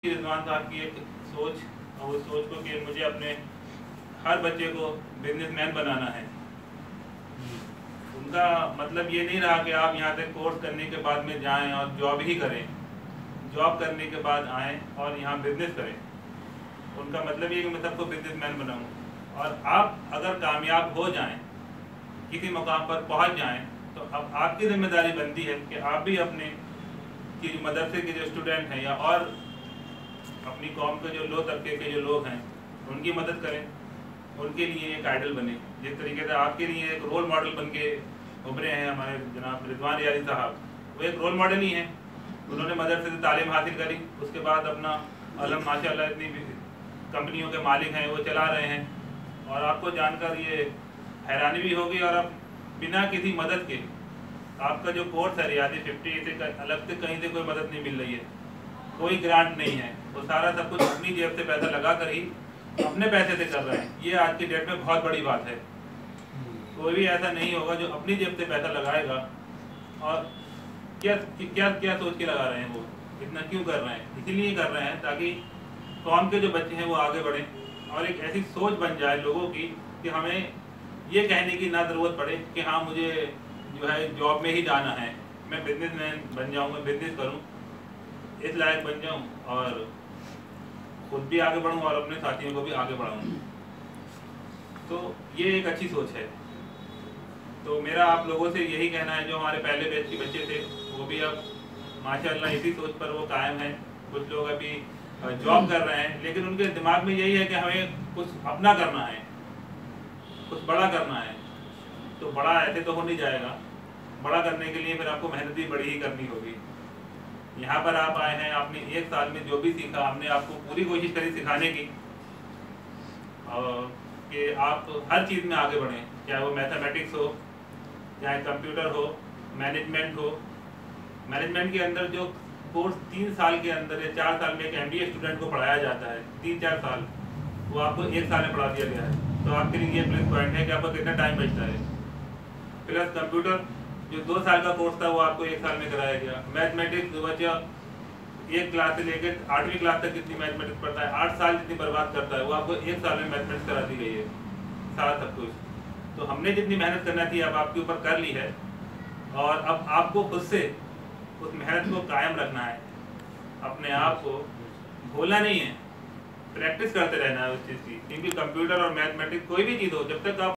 रिजवान साहब की एक सोच और उस सोच को कि मुझे अपने हर बच्चे को बिजनेसमैन बनाना है। उनका मतलब ये नहीं रहा कि आप यहाँ से कोर्स करने के बाद में जाएं और जॉब ही करें, जॉब करने के बाद आएँ और यहाँ बिजनेस करें। उनका मतलब ये कि मैं सबको बिजनेसमैन बनाऊँ। और आप अगर कामयाब हो जाएं, किसी मुकाम पर पहुँच जाएं, तो अब आपकी जिम्मेदारी बनती है कि आप भी अपने कि मदरसे के जो स्टूडेंट हैं या और अपनी कौम के जो लो तबके के जो लोग हैं उनकी मदद करें, उनके लिए एक आइडल बने। जिस तरीके से आपके लिए एक रोल मॉडल बन के उभरे हैं हमारे जनाब रिजवान रियाजी साहब, वो एक रोल मॉडल ही हैं। उन्होंने मदरसे से तालीम हासिल करी, उसके बाद अपना अलम माशाल्लाह इतनी कंपनियों के मालिक हैं, वो चला रहे हैं। और आपको जानकर ये हैरानी भी होगी, और अब बिना किसी मदद के आपका जो कोर्स है रियादी 50 से अलग से कहीं से कोई मदद नहीं मिल रही है, कोई ग्रांट नहीं है, वो सारा सब कुछ अपनी जेब से पैसा लगा कर ही अपने पैसे से कर रहे हैं। ये आज की डेट में बहुत बड़ी बात है। कोई भी ऐसा नहीं होगा जो अपनी जेब से पैसा लगाएगा। और क्या क्या क्या सोच के लगा रहे हैं, वो इतना क्यों कर रहे हैं? इसीलिए कर रहे हैं ताकि कौम के जो बच्चे हैं वो आगे बढ़ें और एक ऐसी सोच बन जाए लोगों की कि हमें ये कहने की ना ज़रूरत पड़े कि हाँ मुझे जो है जॉब में ही जाना है, मैं बिजनेसमैन बन जाऊँ, मैं बिजनेस करूँ, इस लायक बन जाऊँ और खुद भी आगे बढ़ूँ और अपने साथियों को भी आगे बढ़ाऊँ। तो ये एक अच्छी सोच है। तो मेरा आप लोगों से यही कहना है, जो हमारे पहले बैच के बच्चे थे वो भी अब माशाल्लाह इसी सोच पर वो कायम है। कुछ लोग अभी जॉब कर रहे हैं, लेकिन उनके दिमाग में यही है कि हमें कुछ अपना करना है, कुछ बड़ा करना है। तो बड़ा ऐसे तो हो नहीं जाएगा, बड़ा करने के लिए फिर आपको मेहनत भी बड़ी ही करनी होगी। यहाँ पर आप आए हैं, आपने एक साल में जो भी सीखा, हमने आपको पूरी कोशिश करी सिखाने की कि आप हर चीज़ में आगे बढ़ें, चाहे वो मैथमेटिक्स हो, चाहे कंप्यूटर हो, मैनेजमेंट हो। मैनेजमेंट के अंदर जो कोर्स 3 साल के अंदर या 4 साल में एक MBA स्टूडेंट को पढ़ाया जाता है, 3-4 साल, वो आपको 1 साल में पढ़ा दिया गया है। तो आपके लिए ये प्लस पॉइंट है कि आपको कितना टाइम बचता है। प्लस कंप्यूटर जो 2 साल का कोर्स था वो आपको 1 साल में कराया गया। मैथमेटिक्स बच्चा 1 क्लास से लेकर 8वीं क्लास तक जितनी मैथमेटिक्स पढ़ता है, 8 साल जितनी बर्बाद करता है, वो आपको 1 साल में मैथमेटिक्स करा दी गई है, सारा सब कुछ। तो हमने जितनी मेहनत करना थी अब आपके ऊपर कर ली है, और अब आपको खुद से उस मेहनत को कायम रखना है, अपने आप को भूलना नहीं है, प्रैक्टिस करते रहना है उस चीज़ की। क्योंकि कंप्यूटर और मैथमेटिक्स कोई भी चीज़ हो, जब तक आप